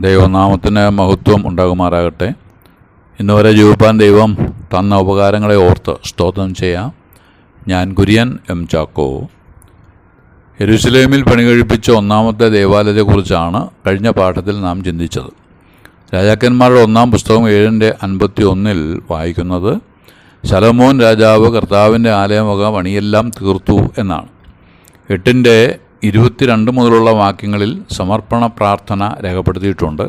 ദൈവനാമത്തിന് മഹത്വം ഉണ്ടാകുമാറാകട്ടെ. ഇന്നുവരെ ജീവിപ്പാൻ ദൈവം തന്ന ഉപകാരങ്ങളെ ഓർത്ത് സ്തോത്രം ചെയ്യാം. ഞാൻ കുര്യൻ എം ചാക്കോ. യെരുശലേമിൽ പണികഴിപ്പിച്ച ഒന്നാമത്തെ ദേവാലയത്തെക്കുറിച്ചാണ് കഴിഞ്ഞ പാഠത്തിൽ നാം ചിന്തിച്ചത്. രാജാക്കന്മാരുടെ ഒന്നാം പുസ്തകം 7:51 വായിക്കുന്നത്, ശലോമോൻ രാജാവ് കർത്താവിൻ്റെ ആലയമൊക്കെ പണിയെല്ലാം തീർത്തു എന്നാണ്. 8:22 മുതലുള്ള വാക്യങ്ങളിൽ സമർപ്പണ പ്രാർത്ഥന രേഖപ്പെടുത്തിയിട്ടുണ്ട്.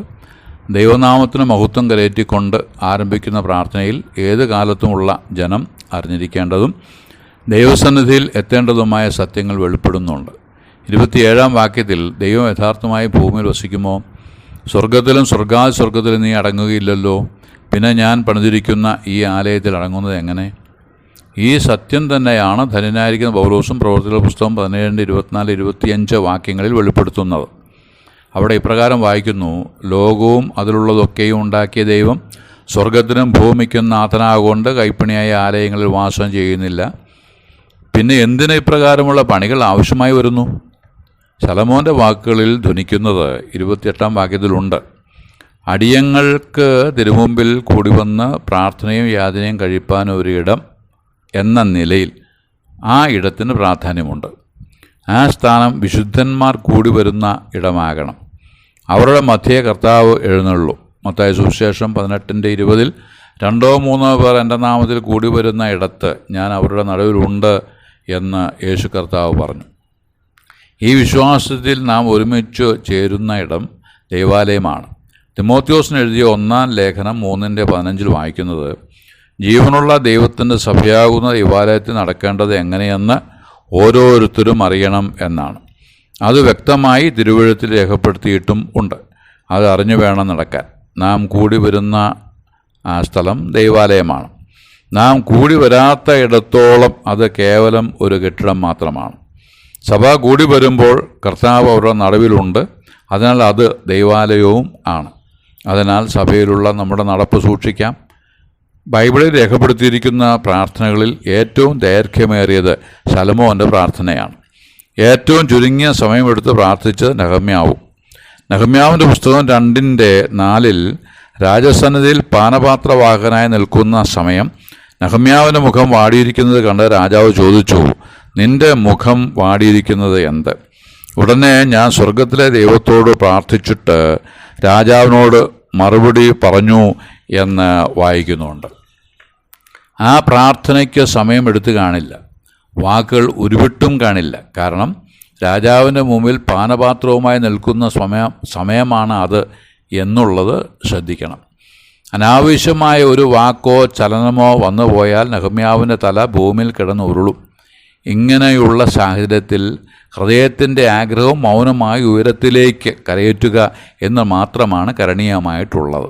ദൈവനാമത്തിന് മഹത്വം കരയറ്റിക്കൊണ്ട് ആരംഭിക്കുന്ന പ്രാർത്ഥനയിൽ ഏത് കാലത്തുമുള്ള ജനം അറിഞ്ഞിരിക്കേണ്ടതും ദൈവസന്നിധിയിൽ എത്തേണ്ടതുമായ സത്യങ്ങൾ വെളിപ്പെടുന്നുണ്ട്. 27 വാക്യത്തിൽ ദൈവം യഥാർത്ഥമായി ഭൂമിയിൽ വസിക്കുമോ? സ്വർഗത്തിലും സ്വർഗത്തിലും നീ അടങ്ങുകയില്ലല്ലോ, പിന്നെ ഞാൻ പണിതിരിക്കുന്ന ഈ ആലയത്തിൽ അടങ്ങുന്നത് എങ്ങനെ? ഈ സത്യം തന്നെയാണ് ധന്യനായിരിക്കുന്ന പൗലോസും പ്രവൃത്തികളുടെ പുസ്തകം 17:24-25 വാക്യങ്ങളിൽ വെളിപ്പെടുത്തുന്നത്. അവിടെ ഇപ്രകാരം വായിക്കുന്നു, ലോകവും അതിലുള്ളതൊക്കെയും ഉണ്ടാക്കിയ ദൈവം സ്വർഗത്തിനും ഭൂമിക്കും നാഥനാകൊണ്ട് കൈപ്പണിയായ ആലയങ്ങളിൽ വാസം ചെയ്യുന്നില്ല. പിന്നെ എന്തിന് ഇപ്രകാരമുള്ള പണികൾ ആവശ്യമായി വരുന്നു? ശലോമോൻ്റെ വാക്കുകളിൽ ധ്വനിക്കുന്നത് 28 വാക്യത്തിലുണ്ട്. അടിയങ്ങൾക്ക് തിരുമുമ്പിൽ കൂടി വന്ന് പ്രാർത്ഥനയും യാചനയും കഴിപ്പാനൊരിടം എന്ന നിലയിൽ ആ ഇടത്തിന് പ്രാധാന്യമുണ്ട്. ആ സ്ഥാനം വിശുദ്ധന്മാർ കൂടി വരുന്ന ഇടമാകണം. അവരുടെ മധ്യേ കർത്താവ് എഴുന്നള്ളും. മത്തായി സുവിശേഷം 18:20 2-3 പേർ എൻ്റെ നാമത്തിൽ കൂടി വരുന്ന ഇടത്ത് ഞാൻ അവരുടെ നടുവിലുണ്ട് എന്ന് യേശു കർത്താവ് പറഞ്ഞു. ഈ വിശ്വാസത്തിൽ നാം ഒരുമിച്ച് ചേരുന്ന ഇടം ദൈവാലയമാണ്. തിമോത്തിയോസിന് എഴുതിയ 1 ലേഖനം 3:15 വായിക്കുന്നത്, ജീവനുള്ള ദൈവത്തിൻ്റെ സഭയാകുന്ന ദൈവാലയത്തിൽ നടക്കേണ്ടത് എങ്ങനെയെന്ന് ഓരോരുത്തരും അറിയണം എന്നാണ്. അത് വ്യക്തമായി തിരുവെഴുത്തിൽ രേഖപ്പെടുത്തിയിട്ടും ഉണ്ട്. അത് അറിഞ്ഞു വേണം നടക്കാൻ. നാം കൂടി വരുന്ന ആ സ്ഥലം ദൈവാലയമാണ്. നാം കൂടി വരാത്ത ഇടത്തോളം അത് കേവലം ഒരു കെട്ടിടം മാത്രമാണ്. സഭ കൂടി വരുമ്പോൾ കർത്താവ് അവരുടെ നടുവിലുണ്ട്. അതിനാൽ അത് ദൈവാലയവും ആണ്. അതിനാൽ സഭയിലുള്ള നമ്മുടെ നടപ്പ് സൂക്ഷിക്കാം. ബൈബിളിൽ രേഖപ്പെടുത്തിയിരിക്കുന്ന പ്രാർത്ഥനകളിൽ ഏറ്റവും ദൈർഘ്യമേറിയത് ശലോമോൻ്റെ പ്രാർത്ഥനയാണ്. ഏറ്റവും ചുരുങ്ങിയ സമയമെടുത്ത് പ്രാർത്ഥിച്ചത് നെഹമ്യാവിൻ്റെ പുസ്തകം 2:4 രാജസന്നിധിയിൽ പാനപാത്രവാഹകനായി നിൽക്കുന്ന സമയം നെഹമ്യാവിൻ്റെ മുഖം വാടിയിരിക്കുന്നത് കണ്ട് രാജാവ് ചോദിച്ചു, നിന്റെ മുഖം വാടിയിരിക്കുന്നത് എന്ത്? ഉടനെ ഞാൻ സ്വർഗത്തിലെ ദൈവത്തോട് പ്രാർത്ഥിച്ചിട്ട് രാജാവിനോട് മറുപടി പറഞ്ഞു എന്ന് വായിക്കുന്നുണ്ട്. ആ പ്രാർത്ഥനയ്ക്ക് സമയമെടുത്ത് കാണില്ല, വാക്കുകൾ ഉരുവിട്ടും കാണില്ല. കാരണം രാജാവിൻ്റെ മുമ്പിൽ പാനപാത്രവുമായി നിൽക്കുന്ന സമയമാണ് അത് എന്നുള്ളത് ശ്രദ്ധിക്കണം. അനാവശ്യമായ ഒരു വാക്കോ ചലനമോ വന്നു പോയാൽ നെഹമ്യാവിൻ്റെ തല ഭൂമിയിൽ കിടന്ന് ഉരുളും. ഇങ്ങനെയുള്ള സാഹചര്യത്തിൽ ഹൃദയത്തിൻ്റെ ആഗ്രഹം മൗനമായി ഉയരത്തിലേക്ക് കരയേറ്റുക എന്ന് മാത്രമാണ് കരണീയമായിട്ടുള്ളത്.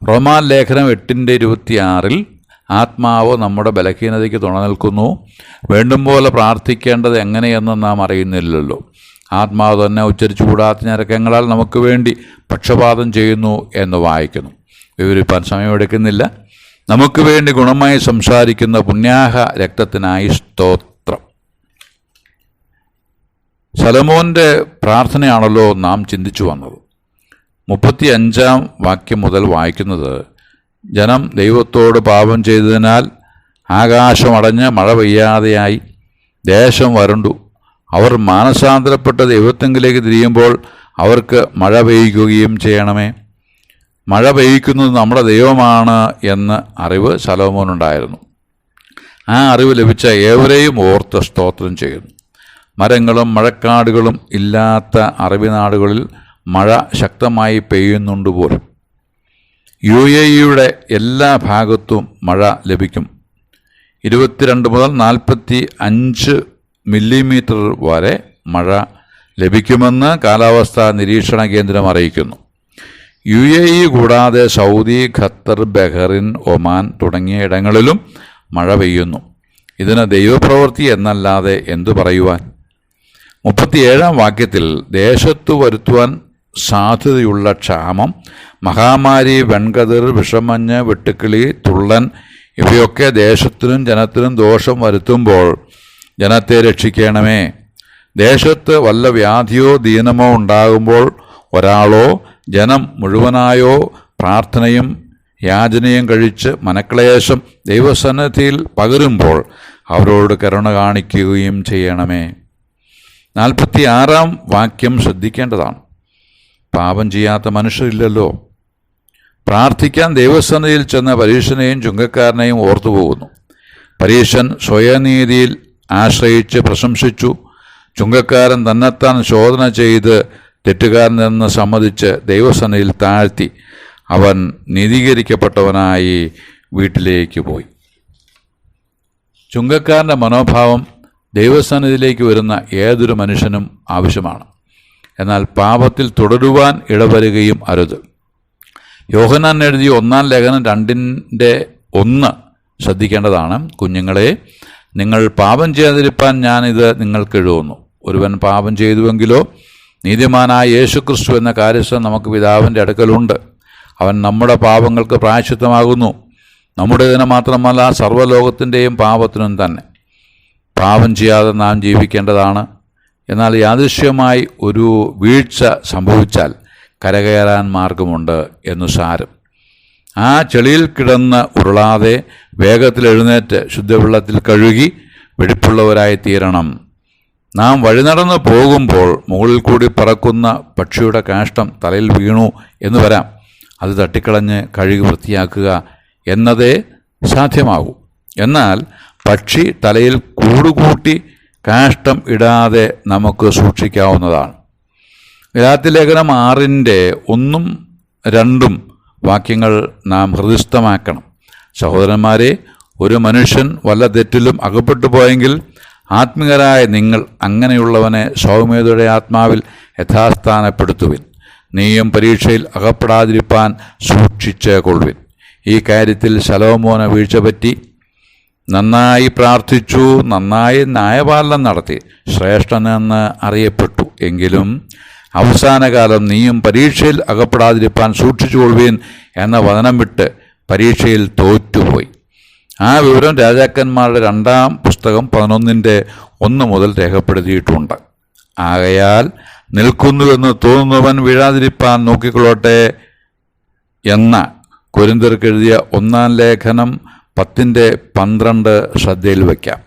റോമാൻ ലേഖനം 8:26 ആത്മാവ് നമ്മുടെ ബലഹീനതയ്ക്ക് തുണ നിൽക്കുന്നു. വേണ്ടും പോലെ പ്രാർത്ഥിക്കേണ്ടത് എങ്ങനെയെന്ന് നാം അറിയുന്നില്ലല്ലോ. ആത്മാവ് തന്നെ ഉച്ചരിച്ചു കൂടാത്ത ഞരക്കങ്ങളാൽ നമുക്ക് വേണ്ടി പക്ഷപാതം ചെയ്യുന്നു എന്ന് വായിക്കുന്നു. വിവരിപ്പാൻ സമയമെടുക്കുന്നില്ല. നമുക്ക് വേണ്ടി ഗുണമായി സംസാരിക്കുന്ന പുണ്യാഹ രക്തത്തിനായി സ്തോത്രം. ശലോമോൻ്റെ പ്രാർത്ഥനയാണല്ലോ നാം ചിന്തിച്ചു വന്നത്. 35 വാക്യം മുതൽ വായിക്കുന്നത്, ജനം ദൈവത്തോട് പാപം ചെയ്തതിനാൽ ആകാശമടഞ്ഞ് മഴ പെയ്യാതെയായി, ദേശം വരണ്ടു. അവർ മാനസാന്തരപ്പെട്ട ദൈവത്തെങ്കിലേക്ക് തിരിയുമ്പോൾ അവർക്ക് മഴ പെയ്യുകയും ചെയ്യണമേ. മഴ പെയ്യിക്കുന്നത് നമ്മുടെ ദൈവമാണ് എന്ന അറിവ് ശലോമോനുണ്ടായിരുന്നു. ആ അറിവ് ലഭിച്ച ഏവരെയും ഓർത്ത് സ്തോത്രം ചെയ്യുന്നു. മരങ്ങളും മഴക്കാടുകളും ഇല്ലാത്ത അറബി നാടുകളിൽ മഴ ശക്തമായി പെയ്യുന്നുണ്ട് പോലും. UAE എല്ലാ ഭാഗത്തും മഴ ലഭിക്കും. 22 മുതൽ 45 മില്ലിമീറ്റർ വരെ മഴ ലഭിക്കുമെന്ന് കാലാവസ്ഥാ നിരീക്ഷണ കേന്ദ്രം അറിയിക്കുന്നു. UAE കൂടാതെ സൗദി, ഖത്തർ, ബഹ്റിൻ, ഒമാൻ തുടങ്ങിയ ഇടങ്ങളിലും മഴ പെയ്യുന്നു. ഇതിന് ദൈവപ്രവൃത്തി എന്നല്ലാതെ എന്തു പറയുവാൻ? 37 വാക്യത്തിൽ ദേശത്തു വരുത്തുവാൻ സാധ്യതയുള്ള ക്ഷാമം, മഹാമാരി, വെൺകതിർ, വിഷമഞ്ഞ്, വെട്ടുക്കിളി, തുള്ളൻ ഇവയൊക്കെ ദേശത്തിനും ജനത്തിനും ദോഷം വരുത്തുമ്പോൾ ജനത്തെ രക്ഷിക്കണമേ. ദേശത്ത് വല്ല വ്യാധിയോ ദീനമോ ഉണ്ടാകുമ്പോൾ ഒരാളോ ജനം മുഴുവനായോ പ്രാർത്ഥനയും യാചനയും കഴിച്ച് മനക്ലേശം ദൈവസന്നിധിയിൽ പകരുമ്പോൾ അവരോട് കരുണ കാണിക്കുകയും ചെയ്യണമേ. 46-ാം വാക്യം ശ്രദ്ധിക്കേണ്ടതാണ്. പാപം ചെയ്യാത്ത മനുഷ്യരില്ലല്ലോ. പ്രാർത്ഥിക്കാൻ ദൈവസന്നിധിയിൽ ചെന്ന പരീശനെയും ചുങ്കക്കാരനെയും ഓർത്തുപോകുന്നു. പരീശൻ സ്വയനീതിയിൽ ആശ്രയിച്ച് പ്രശംസിച്ചു. ചുങ്കക്കാരൻ തന്നെത്താൻ ശോധന ചെയ്ത് തെറ്റുകാരനെന്ന് സമ്മതിച്ച് ദൈവസന്നിധിയിൽ താഴ്ത്തി അവൻ നീതീകരിക്കപ്പെട്ടവനായി വീട്ടിലേക്ക് പോയി. ചുങ്കക്കാരൻ്റെ മനോഭാവം ദൈവസന്നിധിയിലേക്ക് വരുന്ന ഏതൊരു മനുഷ്യനും ആവശ്യമാണ്. എന്നാൽ പാപത്തിൽ തുടരുവാൻ ഇടവരുകയും അരുത്. യോഹന്നാൻ എഴുതിയ 1-ാം ലേഖനം 2:1 ശ്രദ്ധിക്കേണ്ടതാണ്. കുഞ്ഞുങ്ങളെ, നിങ്ങൾ പാപം ചെയ്യാതിരിപ്പാൻ ഞാനിത് നിങ്ങൾക്ക് എഴുതുന്നു. ഒരുവൻ പാപം ചെയ്തുവെങ്കിലോ നീതിമാനായ യേശുക്രിസ്തു എന്ന കാര്യസ്ഥൻ നമുക്ക് പിതാവിൻ്റെ അടുക്കലുണ്ട്. അവൻ നമ്മുടെ പാപങ്ങൾക്ക് പ്രായശ്ചിത്തമാകുന്നു. നമ്മുടെ ഇതിനെ മാത്രമല്ല, സർവ്വലോകത്തിൻ്റെയും പാപത്തിനും തന്നെ. പാപം ചെയ്യാതെ നാം ജീവിക്കേണ്ടതാണ്. എന്നാൽ യാദൃശ്യമായി ഒരു വീഴ്ച സംഭവിച്ചാൽ കരകയറാൻ മാർഗമുണ്ട് എന്നു സാരം. ആ ചെളിയിൽ കിടന്ന് ഉരുളാതെ വേഗത്തിൽ എഴുന്നേറ്റ് ശുദ്ധവെള്ളത്തിൽ കഴുകി വെടിപ്പുള്ളവരായി തീരണം. നാം വഴി നടന്ന് പോകുമ്പോൾ മുകളിൽ കൂടി പറക്കുന്ന പക്ഷിയുടെ കാഷ്ടം തലയിൽ വീണു എന്ന് വരാം. അത് തട്ടിക്കളഞ്ഞ് കഴുകി വൃത്തിയാക്കുക എന്നതേ സാധ്യമാകൂ. എന്നാൽ പക്ഷി തലയിൽ കൂടുകൂട്ടി കാഷ്ടം ഇടാതെ നമുക്ക് സൂക്ഷിക്കാവുന്നതാണ്. ഗലാത്യലേഖനം 6:1-2 വാക്യങ്ങൾ നാം ഹൃദിസ്ഥമാക്കണം. സഹോദരന്മാരെ, ഒരു മനുഷ്യൻ വല്ല തെറ്റിലും അകപ്പെട്ടു പോയെങ്കിൽ ആത്മികരായ നിങ്ങൾ അങ്ങനെയുള്ളവനെ സൗമ്യതയുടെ ആത്മാവിൽ യഥാസ്ഥാനപ്പെടുത്തുവിൻ. നീയും പരീക്ഷയിൽ അകപ്പെടാതിരിപ്പാൻ സൂക്ഷിച്ച് കൊള്ളുവിൻ. ഈ കാര്യത്തിൽ ശലോമോന് വീഴ്ച പറ്റി. നന്നായി പ്രാർത്ഥിച്ചു, നന്നായി ന്യായപാലനം നടത്തി, ശ്രേഷ്ഠനെന്ന് അറിയപ്പെട്ടു. എങ്കിലും അവസാനകാലം നീയും പരീക്ഷയിൽ അകപ്പെടാതിരിപ്പാൻ സൂക്ഷിച്ചുകൊള്ളുവീൻ എന്ന വചനം വിട്ട് പരീക്ഷയിൽ തോറ്റുപോയി. ആ വിവരം രാജാക്കന്മാരുടെ 2-ാം പുസ്തകം 11:1 മുതൽ രേഖപ്പെടുത്തിയിട്ടുണ്ട്. ആകയാൽ നിൽക്കുന്നുവെന്ന് തോന്നുന്നവൻ വീഴാതിരിപ്പാൻ നോക്കിക്കൊള്ളട്ടെ എന്ന കൊരിന്ത്യർക്ക് എഴുതിയ 1-ാം ലേഖനം 10:12 ശ്രദ്ധയിൽ വയ്ക്കാം.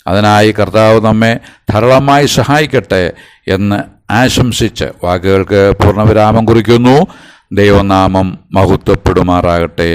അതിനായി കർത്താവ് നമ്മെ ധാരാളമായി സഹായിക്കട്ടെ എന്ന് ആശംസിച്ച് വാക്കുകൾക്ക് പൂർണ്ണവിരാമം കുറിക്കുന്നു. ദൈവനാമം മഹത്വപ്പെടുമാറാകട്ടെ.